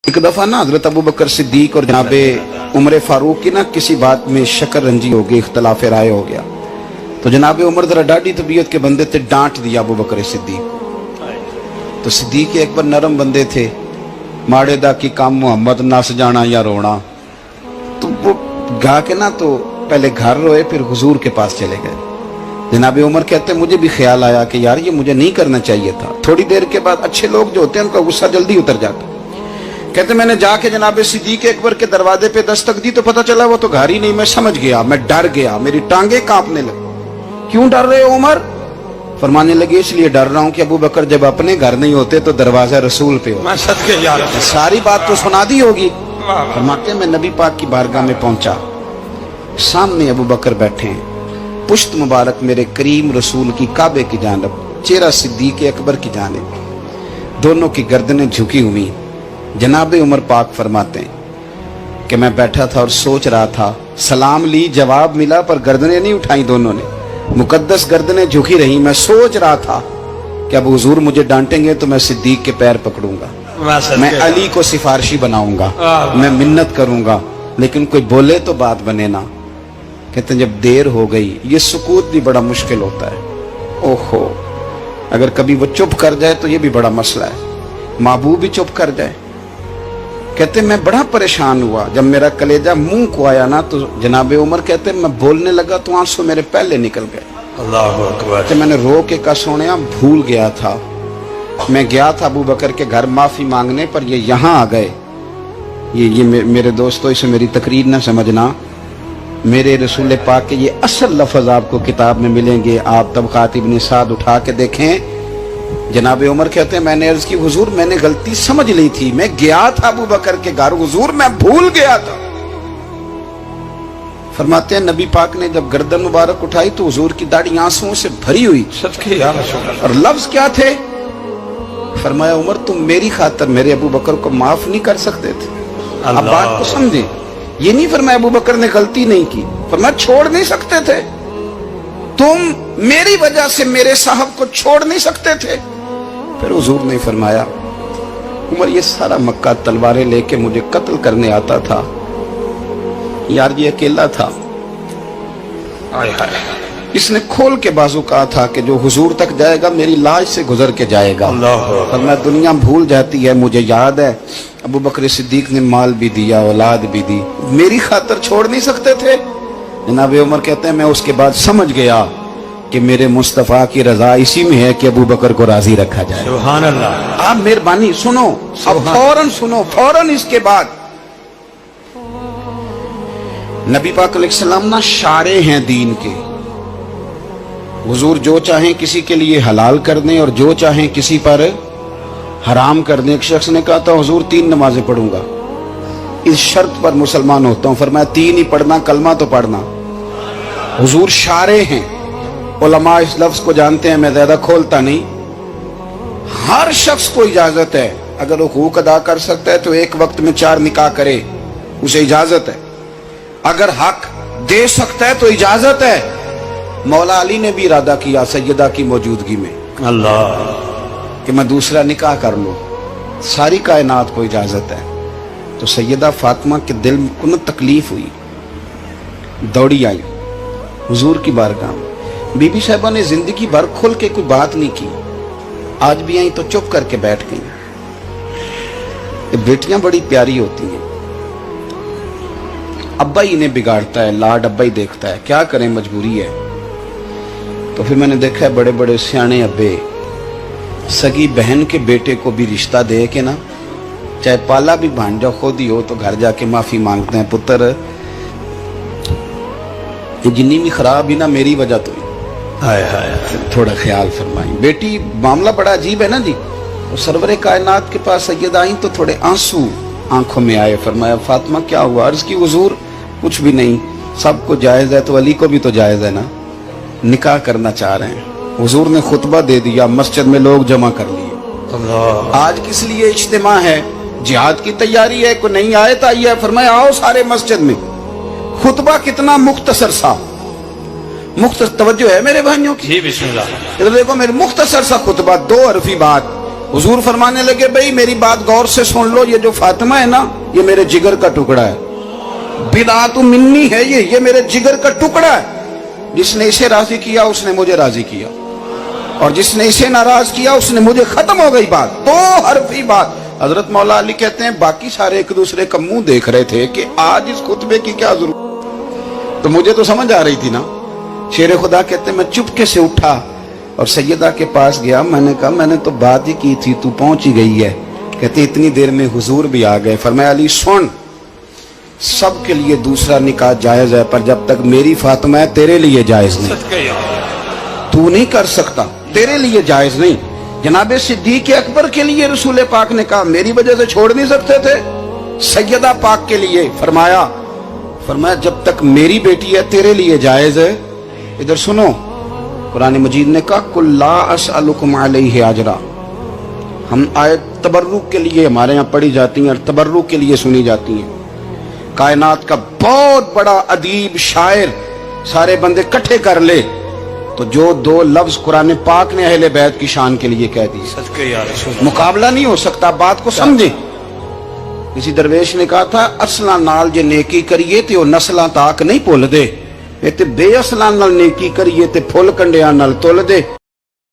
एक दफा ना हजरत अबू बकर सिद्दीक और जनाबे उमर फारूक की ना किसी बात में शक्कर रंजी हो गई, इख्तलाफ राय हो गया। तो जनाबे उमर जरा डाढ़ी तबीयत के बंदे थे, डांट दिया अबू बकर सिद्दीक को। तो सिद्दीक एक बार नरम बंदे थे, माड़े दा की काम मोहम्मद नस जाना या रोना। तो वो गा के ना तो पहले घर रोए, फिर हुजूर के पास चले गए। जनाबे उमर कहते मुझे भी ख्याल आया कि यार ये मुझे नहीं करना चाहिए था। थोड़ी देर के बाद अच्छे लोग जो होते हैं उनका गुस्सा जल्दी उतर जाता। कहते मैंने जाके जनाबे सिद्दीक अकबर के दरवाजे पे दस्तक दी तो पता चला वो तो घर ही नहीं। मैं समझ गया, मैं डर गया, मेरी टांगे कांपने लगी। क्यों डर रहे हो उमर? फरमाने लगे इसलिए डर रहा हूं कि अबू बकर जब अपने घर नहीं होते तो दरवाजा रसूल पे हो। सारी बात तो सुना दी होगी। फरमाते मैं नबी पाक की बारगाह में पहुंचा, सामने अबू बकर बैठे हैं, पुश्त मुबारक मेरे करीम रसूल की काबे की जानब, चेहरा सिद्दीक अकबर की जानब, दोनों की गर्दनें झुकी हुई। जनाबे उमर पाक फरमाते हैं कि मैं बैठा था और सोच रहा था, सलाम ली, जवाब मिला, पर गर्दनें नहीं उठाई दोनों ने, मुकद्दस गर्दनें झुकी रही। मैं सोच रहा था कि अब हुजूर मुझे डांटेंगे तो मैं सिद्दीक के पैर पकड़ूंगा, मैं अली को सिफारिशी बनाऊंगा, मैं मिन्नत करूंगा, लेकिन कोई बोले तो बात बने ना। कहते हैं जब देर हो गई, ये सुकूत भी बड़ा मुश्किल होता है। ओहो, अगर कभी वो चुप कर जाए तो ये भी बड़ा मसला है, महबूब भी चुप कर जाए। कहते मैं बड़ा परेशान हुआ, जब मेरा कलेजा मुंह को आया ना तो जनाबे उमर कहते मैं बोलने लगा तो आंसू मेरे पहले निकल गए। अल्लाहु अकबर। तो मैंने रो के कहा सोनिया भूल गया था, मैं गया था अबू बकर के घर माफी मांगने, पर ये यहाँ आ गए। ये मेरे दोस्तों इसे मेरी तकरीर ना समझना, मेरे रसूल पाक के ये असल लफ्ज आपको किताब में मिलेंगे। आप तबक़ात इब्न साद उठा के देखें। जनाबे उमर कहते हैं मैंने अर्ज की हुजूर मैंने गलती समझ ली थी, मैं गया था अबू बकर के घर हुजूर, मैं भूल गया था। फरमाते हैं नबी पाक ने जब गर्दन मुबारक उठाई तो हुजूर की दाढ़ी आंसुओं से भरी हुई। और लफ्ज क्या थे? फरमाया उमर तुम मेरी खातर मेरे अबू बकर को माफ नहीं कर सकते थे। अब बात को समझे, ये नहीं फरमाया अबू बकर ने गलती नहीं की, फरमाया छोड़ नहीं सकते थे, तुम मेरी वजह से मेरे साहब को छोड़ नहीं सकते थे। फिर हुजूर ने फरमाया उमर ये सारा मक्का तलवारें लेके मुझे कत्ल करने आता था, यार ये अकेला था, इसने खोल के बाजू कहा था कि जो हुजूर तक जाएगा मेरी लाश से गुजर के जाएगा। पर मैं दुनिया भूल जाती है, मुझे याद है अबू बकर सिद्दीक ने माल भी दिया, औलाद भी दी, मेरी खातर छोड़ नहीं सकते थे। जनाबे उमर कहते हैं मैं उसके बाद समझ गया कि मेरे मुस्तफा की रजा इसी में है कि अबू बकर को राजी रखा जाए। सुभान अल्लाह। आप मेहरबानी सुनो, अब फौरन सुनो, फौरन इसके बाद नबी पाक अलैहिस्सलाम ना शारे हैं दीन के। हुजूर जो चाहें किसी के लिए हलाल कर दें और जो चाहें किसी पर हराम कर दें। एक शख्स ने कहा था हुजूर 3 नमाजें पढ़ूंगा, इस शर्त पर मुसलमान होता हूं। फरमाया 3 ही पढ़ना, कलमा तो पढ़ना। हुजूर शारे हैं, उलमा इस लफ्ज को जानते हैं, मैं ज्यादा खोलता नहीं। हर शख्स को इजाजत है, अगर वो हुकूक अदा कर सकता है तो एक वक्त में 4 निकाह करे, उसे इजाजत है। अगर हक दे सकता है तो इजाजत है। मौला अली ने भी इरादा किया सैयदा की मौजूदगी में अल्लाह कि मैं दूसरा निकाह कर लूं, सारी कायनात को इजाजत है। तो सैयदा फातिमा के दिल को न तकलीफ हुई, दौड़ी आई हुजूर की बारगाह में। बीबी साहिबा ने जिंदगी भर खुल के कोई बात नहीं की, आज भी आई तो चुप करके बैठ गई। बेटियां बड़ी प्यारी होती हैं, अब्बा ही इन्हें बिगाड़ता है, लाड अब्बा ही देखता है, क्या करें मजबूरी है। तो फिर मैंने देखा है बड़े बड़े सियाने अब्बे सगी बहन के बेटे को भी रिश्ता दे के ना, चाहे पाला भी भांजा खुद ही हो, तो घर जाके माफी मांगते हैं, पुत्र ये जिन्नी भी खराब ही ना मेरी वजह तो हाय हाय, थोड़ा ख्याल फरमाई। बेटी मामला बड़ा अजीब है ना जी। तो सरवरे कायनात के पास सैयदा आई तो थोड़े आंसू आंखों में आए। फरमाया फातिमा क्या हुआ? अर्ज की हुजूर कुछ भी नहीं, सबको जायज है तो अली को भी तो जायज है ना, निकाह करना चाह रहे हैं। हुजूर ने खुतबा दे दिया, मस्जिद में लोग जमा कर लिए। आज किस लिए इज्तिमा है? जिहाद की तैयारी है, कोई नई आयत आई है, फरमाया आओ सारे मस्जिद में। खुतबा कितना मुख्तसर सा, मुख्तसर तवज्जो है मेरे भाइयों की। इधर देखो मेरे मुख्तसर सा खुतबा, 2 हरफी बात, हुजूर फरमाने लगे भाई मेरी बात गौर से सुन लो, ये जो फातिमा है ना ये मेरे जिगर का टुकड़ा है, बिदातु मिन्नी है, ये मेरे जिगर का टुकड़ा है। जिसने इसे राजी किया उसने मुझे राजी किया, और जिसने इसे नाराज किया उसने मुझे, खत्म हो गई बात, दो हरफी बात। हजरत मौला अली कहते हैं बाकी सारे एक दूसरे का मुंह देख रहे थे कि आज इस खुतबे की क्या जरूरत, तो मुझे तो समझ आ रही थी ना। शेर खुदा कहते हैं मैं चुपके से उठा और सैयदा के पास गया, मैंने कहा मैंने तो बात ही की थी, तू पहुंच ही गई है। कहते इतनी देर में हुजूर भी आ गए। फरमाया अली सुन, सबके लिए दूसरा निकाह जायज है, पर जब तक मेरी फातिमा है तेरे लिए जायज नहीं, तू नहीं कर सकता, तेरे लिए जायज नहीं। जनाबे सिद्दीक अकबर के लिए रसूल पाक ने कहा मेरी वजह से छोड़ नहीं सकते थे, सैयदा पाक के लिए फरमाया जब तक मेरी बेटी है तेरे लिए जायज है। इधर सुनो, कुरान मजीद ने कहा कुल्ला अस्अलुकुम अलैहि अजरा, हम आयत तबर्रुक के लिए हमारे यहाँ पढ़ी जाती हैं और तबर्रुक के लिए सुनी जाती हैं। कायनात का बहुत बड़ा अदीब शायर सारे बंदे इकट्ठे कर ले तो जो दो लफ्ज कुरान पाक ने अहले बैत की शान के लिए कह दी, मुकाबला नहीं हो सकता। बात को समझे। किसी दरवेश ने कहा था असला नाल जे नेकी करिए ते ओ नस्लां ताक नहीं भुल दे, ते बेअसलां नाल नेकी करिए ते फुल कंडियां नाल तुल दे।